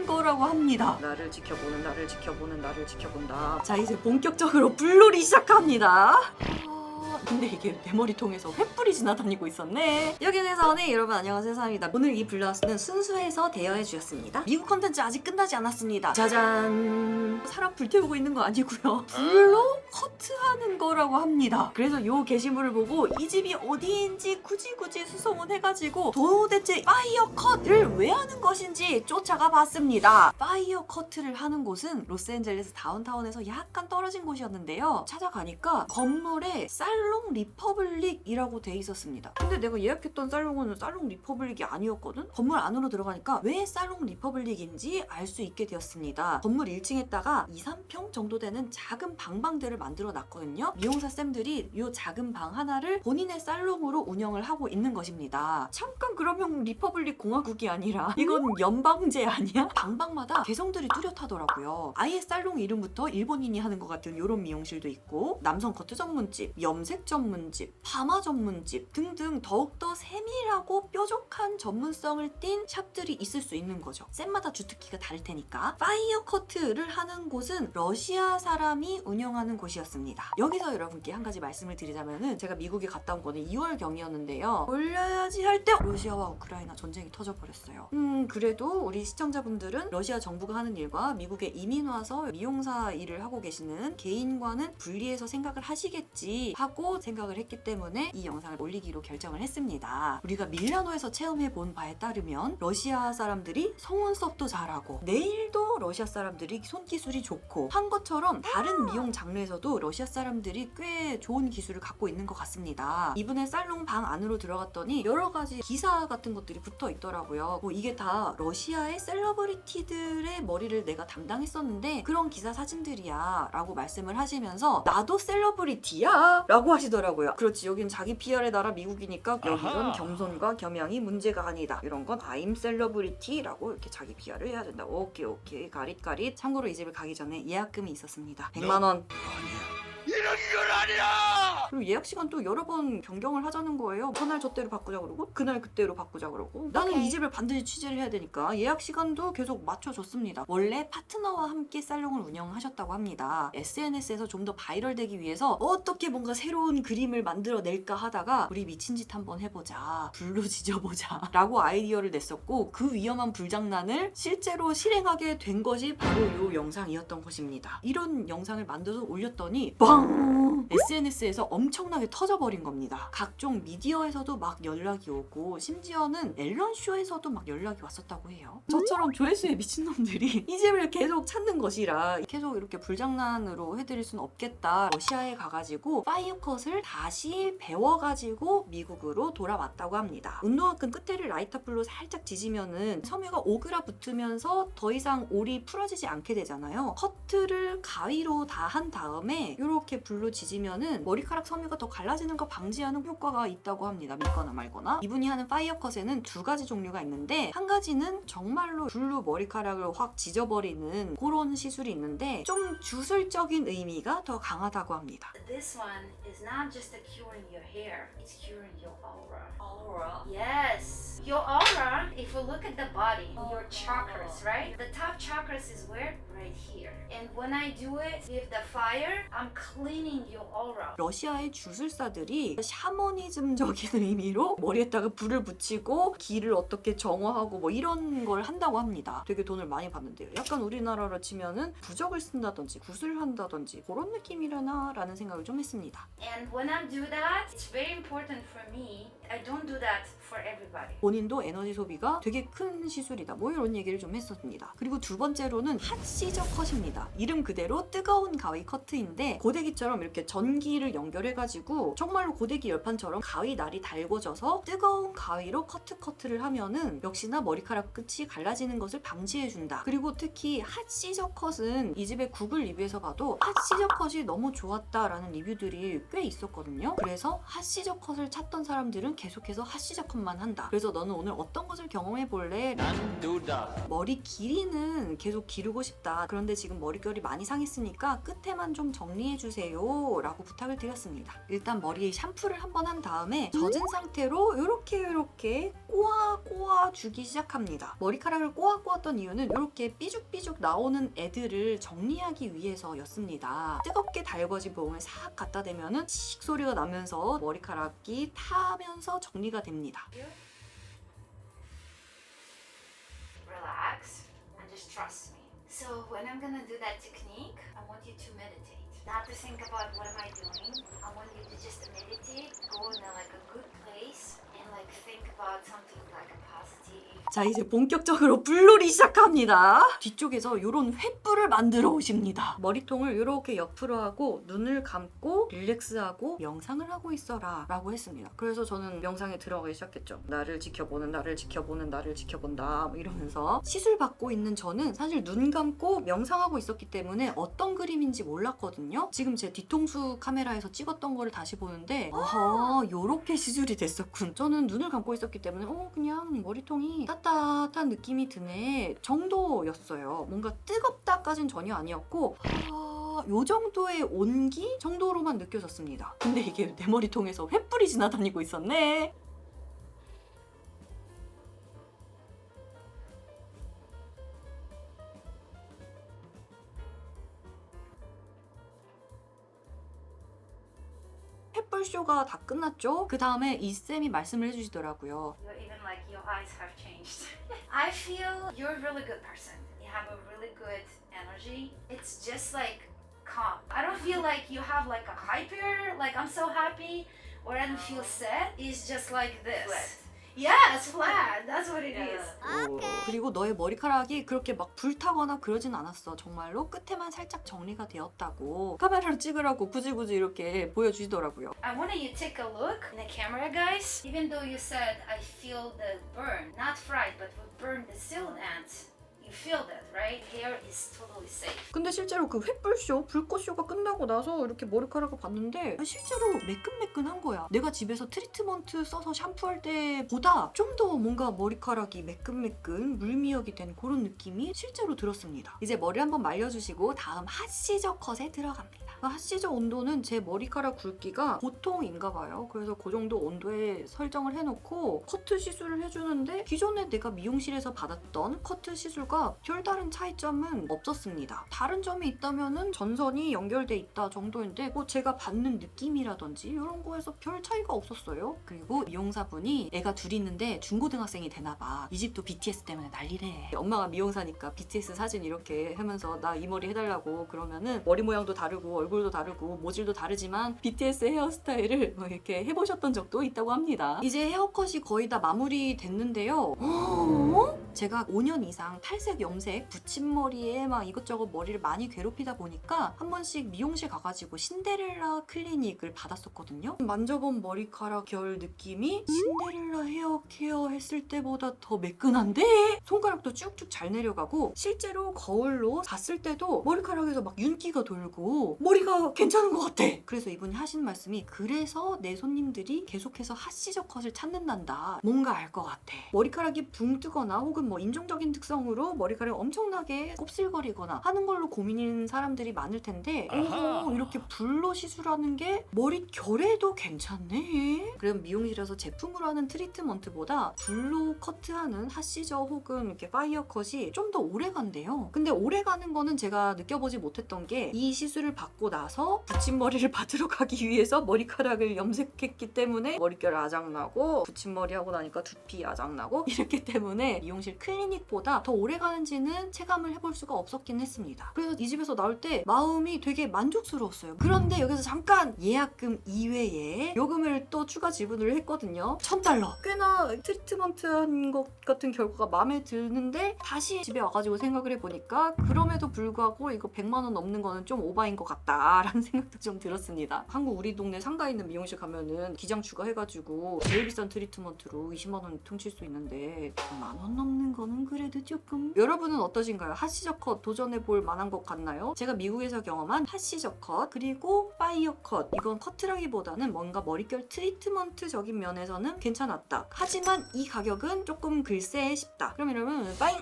하는 거라고 합니다. 나를 지켜보는 나를 지켜보는 나를 지켜본다. 자, 이제 본격적으로 불놀이 시작합니다. 근데 이게 내 머리통에서 횃불이 지나다니고 있었네. 여기에서는 여러분 안녕하세요, 사람입니다. 오늘 이 블라우스는 순수해서 대여해 주셨습니다. 미국 컨텐츠 아직 끝나지 않았습니다. 짜잔. 사람 불태우고 있는 거 아니고요. 불로 커트하는 거라고 합니다. 그래서 이 게시물을 보고 이 집이 어디인지 굳이 수소문해가지고 도대체 파이어 컷을 왜 하는 것인지 쫓아가 봤습니다. 파이어 커트를 하는 곳은 로스앤젤레스 다운타운에서 약간 떨어진 곳이었는데요. 찾아가니까 건물에 살롱 리퍼블릭이라고 돼 있었습니다. 근데 내가 예약했던 살롱은 살롱 리퍼블릭이 아니었거든? 건물 안으로 들어가니까 왜 살롱 리퍼블릭인지 알 수 있게 되었습니다. 건물 1층에다가 2, 3평 정도 되는 작은 방방들을 만들어 놨거든요. 미용사 쌤들이 이 작은 방 하나를 본인의 살롱으로 운영을 하고 있는 것입니다. 잠깐, 그러면 리퍼블릭 공화국이 아니라 이건 연방제 아니야? 방방마다 개성들이 뚜렷하더라고요. 아예 살롱 이름부터 일본인이 하는 것 같은 이런 미용실도 있고, 남성 커트 전문집, 염색 전문집, 파마 전문집 등등 더욱더 세밀하고 뾰족한 전문성을 띈 샵들이 있을 수 있는 거죠. 쌤마다 주특기가 다를 테니까. 파이어 커트를 하는 곳은 러시아 사람이 운영하는 곳이었습니다. 여기서 여러분께 한 가지 말씀을 드리자면은, 제가 미국에 갔다 온 거는 2월경이었는데요. 올려야지 할 때 러시아와 우크라이나 전쟁이 터져버렸어요. 그래도 우리 시청자분들은 러시아 정부가 하는 일과 미국에 이민 와서 미용사 일을 하고 계시는 개인과는 분리해서 생각을 하시겠지 하고 생각을 했기 때문에 이 영상을 올리기로 결정을 했습니다. 우리가 밀라노에서 체험해본 바에 따르면 러시아 사람들이 속눈썹도 잘하고 네일도 러시아 사람들이 손기술이 좋고 한 것처럼 다른 미용 장르에서도 러시아 사람들이 꽤 좋은 기술을 갖고 있는 것 같습니다. 이분의 살롱 방 안으로 들어갔더니 여러 가지 기사 같은 것들이 붙어 있더라고요. 이게 다 러시아의 셀러브리티들의 머리를 내가 담당했었는데 그런 기사 사진들이야 라고 말씀을 하시면서, 나도 셀러브리티야 라고 하시더라고요. 그렇지, 여긴 자기 PR의 나라 미국이니까 여기선 겸손과 겸양이 문제가 아니다. 이런 건 I'm celebrity 라고 이렇게 자기 PR을 해야 된다. 오케이 가릿가릿. 참고로 이 집을 가기 전에 예약금이 있었습니다. 100만 원. 이런 건 아니야! 그리고 예약 시간 또 여러 번 변경을 하자는 거예요. 그날 저때로 바꾸자 그러고 그날 그때로 바꾸자 그러고. 나는 이 집을 반드시 취재를 해야 되니까 예약 시간도 계속 맞춰줬습니다. 원래 파트너와 함께 살롱을 운영하셨다고 합니다. SNS에서 좀 더 바이럴되기 위해서 어떻게 뭔가 새로운 그림을 만들어낼까 하다가 우리 미친 짓 한번 해보자, 불로 지져보자 라고 아이디어를 냈었고, 그 위험한 불장난을 실제로 실행하게 된 것이 바로 이 영상이었던 것입니다. 이런 영상을 만들어서 올렸더니 빵! SNS에서 엄청나게 터져버린 겁니다. 각종 미디어에서도 막 연락이 오고, 심지어는 앨런쇼에서도 막 연락이 왔었다고 해요. 저처럼 조회수에 미친놈들이 이 집을 계속 찾는 것이라 계속 이렇게 불장난으로 해드릴 수는 없겠다. 러시아에 가가지고 파이어컷을 다시 배워가지고 미국으로 돌아왔다고 합니다. 운동화끈 끝에를 라이터 불로 살짝 지지면은 섬유가 오그라붙으면서 더 이상 올이 풀어지지 않게 되잖아요. 커트를 가위로 다 한 다음에 이렇게 불로 지지면은 머리카락 섬유가 더 갈라지는 거 방지하는 효과가 있다고 합니다. 믿거나 말거나. 이분이 하는 파이어컷에는 두 가지 종류가 있는데, 한 가지는 정말로 불로 머리카락을 확 지져버리는 그런 시술이 있는데 좀 주술적인 의미가 더 강하다고 합니다. This one is not just curing your hair, it's curing your aura. Aura? Yes. Your aura, if you look at the body, your chakras, right? The top chakras is where? Right here. And when I do it with the fire, I'm cleaning your aura. 러시아의 주술사들이 샤머니즘적인 의미로 머리에다가 불을 붙이고 기를 어떻게 정화하고 뭐 이런 걸 한다고 합니다. 되게 돈을 많이 받는데요. 약간 우리나라로 치면은 부적을 쓴다든지 구슬을 한다든지 그런 느낌이려나 라는 생각을 좀 했습니다. And when I do that, it's very important for me. I don't do that for everybody. 본인도 에너지 소비가 되게 큰 시술이다, 뭐 이런 얘기를 좀 했었습니다. 그리고 두 번째로는 핫시저 컷입니다. 이름 그대로 뜨거운 가위 커트인데, 고데기처럼 이렇게 전기를 연결해가지고 정말로 고데기 열판처럼 가위 날이 달궈져서 뜨거운 가위로 커트를 하면은 역시나 머리카락 끝이 갈라지는 것을 방지해준다. 그리고 특히 핫시저 컷은 이 집의 구글 리뷰에서 봐도 핫시저 컷이 너무 좋았다라는 리뷰들이 꽤 있었거든요. 그래서 핫시저 컷을 찾던 사람들은 계속해서 핫시저 컷만 한다. 그래서 너는 오늘 어떤 것을 경험해 볼래? 난 정답. 머리 길이는 계속 기르고 싶다. 그런데 지금 머릿결이 많이 상했으니까 끝에만 좀 정리해주세요 라고 부탁을 드렸습니다. 일단 머리에 샴푸를 한번 한 다음에 젖은 상태로 이렇게 꼬아 주기 시작합니다. 머리카락을 꼬았던 이유는 이렇게 삐죽삐죽 나오는 애들을 정리하기 위해서였습니다. 뜨겁게 달궈진 부분을 싹 갖다 대면은 칙 소리가 나면서 머리카락이 타면서 정리가 됩니다. Relax and just trust me. So when I'm gonna do that technique, I want you to meditate. Not to think about what am I doing. I want you to just meditate, go in like a good place and like think about something like a positive. 자, 이제 본격적으로 불놀이 시작합니다. 뒤쪽에서 이런 횃불을 만들어 오십니다. 머리통을 이렇게 옆으로 하고 눈을 감고 릴렉스하고 명상을 하고 있어라 라고 했습니다. 그래서 저는 명상에 들어가기 시작했죠. 나를 지켜보는 나를 지켜보는 나를 지켜본다 뭐 이러면서 시술 받고 있는 저는 사실 눈 감고 명상하고 있었기 때문에 어떤 그림인지 몰랐거든요. 지금 제 뒤통수 카메라에서 찍었던 거를 다시 보는데 요렇게 시술이 됐었군. 저는 눈을 감고 있었기 때문에 그냥 머리통이 따뜻한 느낌이 드네 정도였어요. 뭔가 뜨겁다까진 전혀 아니었고 요 정도의 온기 정도로만 느껴졌습니다. 근데 이게 내 머리통에서 횃불이 지나다니고 있었네. 횃불쇼가 다 끝났죠? 그 다음에 이 쌤이 말씀을 해주시더라고요. You're even like your eyes have changed. I feel you're a really good person. You have a really good energy. It's just like calm. I don't feel like you have like a hyper, like I'm so happy, or I don't feel sad. It's just like this. Flat. Yes, flat. That's what it is. 그리고 너의 머리카락이 그렇게 막 불타거나 그러진 않았어. 정말로 끝에만 살짝 정리가 되었다고 카메라로 찍으라고 굳이 이렇게 보여주시더라고요. I want you to take a look in the camera, guys. Even though you said I feel the burn, not fried, but we burn the sealant. You feel that, right? Hair is totally safe. 근데 실제로 그 횃불쇼, 불꽃쇼가 끝나고 나서 이렇게 머리카락을 봤는데 실제로 매끈매끈한 거야. 내가 집에서 트리트먼트 써서 샴푸할 때보다 좀 더 뭔가 머리카락이 매끈매끈 물미역이 된 그런 느낌이 실제로 들었습니다. 이제 머리 한번 말려주시고 다음 핫시저 컷에 들어갑니다. 핫시저 온도는 제 머리카락 굵기가 보통인가 봐요. 그래서 그 정도 온도에 설정을 해놓고 커트 시술을 해주는데 기존에 내가 미용실에서 받았던 커트 시술과 별다른 차이점은 없었습니다. 다른 점이 있다면은 전선이 연결돼 있다 정도인데 뭐 제가 받는 느낌이라든지 이런 거에서 별 차이가 없었어요. 그리고 미용사분이 애가 둘 있는데 중고등학생이 되나봐. 이 집도 BTS 때문에 난리래. 엄마가 미용사니까 BTS 사진 이렇게 하면서 나 이 머리 해달라고 그러면은 머리 모양도 다르고 얼굴도 다르고 모질도 다르지만 BTS 헤어스타일을 뭐 이렇게 해보셨던 적도 있다고 합니다. 이제 헤어컷이 거의 다 마무리 됐는데요. 제가 5년 이상 탈색, 염색, 붙임머리에 막 이것저것 머리를 많이 괴롭히다 보니까 한 번씩 미용실 가가지고 신데렐라 클리닉을 받았었거든요. 만져본 머리카락 결 느낌이 신데렐라 헤어 케어 했을 때보다 더 매끈한데? 손가락도 쭉쭉 잘 내려가고 실제로 거울로 봤을 때도 머리카락에서 막 윤기가 돌고 머리가 괜찮은 것 같아. 그래서 이분이 하신 말씀이 그래서 내 손님들이 계속해서 핫시저 컷을 찾는단다. 뭔가 알 것 같아. 머리카락이 붕 뜨거나 혹은 뭐 인종적인 특성으로 머리카락이 엄청나게 곱슬거리거나 하는 걸로 고민인 사람들이 많을 텐데 이렇게 불로 시술하는 게 머리 결에도 괜찮네. 그럼 미용실에서 제품으로 하는 트리트먼트보다 불로 커트하는 핫시저 혹은 이렇게 파이어 컷이 좀 더 오래 간대요. 근데 오래 가는 거는 제가 느껴보지 못했던 게 이 시술을 받고 나서 붙임머리를 받으러 가기 위해서 머리카락을 염색했기 때문에 머릿결 아작나고 붙임머리 하고 나니까 두피 아작나고 이랬기 때문에 미용실 클리닉보다 더 오래 가는지는 체감을 해볼 수가 없었긴 했습니다. 그래서 이 집에서 나올 때 마음이 되게 만족스러웠어요. 그런데 여기서 잠깐 예약금 이외에 요금을 또 추가 지불을 했거든요. $1,000. 꽤나 트리트먼트 한 것 같은 결과가 마음에 드는데 다시 집에 와가지고 생각을 해보니까 그럼에도 불구하고 이거 100만 원 넘는 거는 좀 오바인 것 같다라는 생각도 좀 들었습니다. 한국 우리 동네 상가에 있는 미용실 가면은 기장 추가해가지고 제일 비싼 트리트먼트로 20만 원 퉁칠 수 있는데 100만 원 넘는 거는 그래도 조금. 여러분은 어떠신가요? 핫시저 컷 도전해볼 만한 것 같나요? 제가 미국에서 경험한 핫시저 컷 그리고 파이어 컷 이건 커트라기보다는 뭔가 머릿결 트리트먼트적인 면에서는 괜찮았다. 하지만 이 가격은 조금 글쎄 싶다. 그럼 여러분 빠이!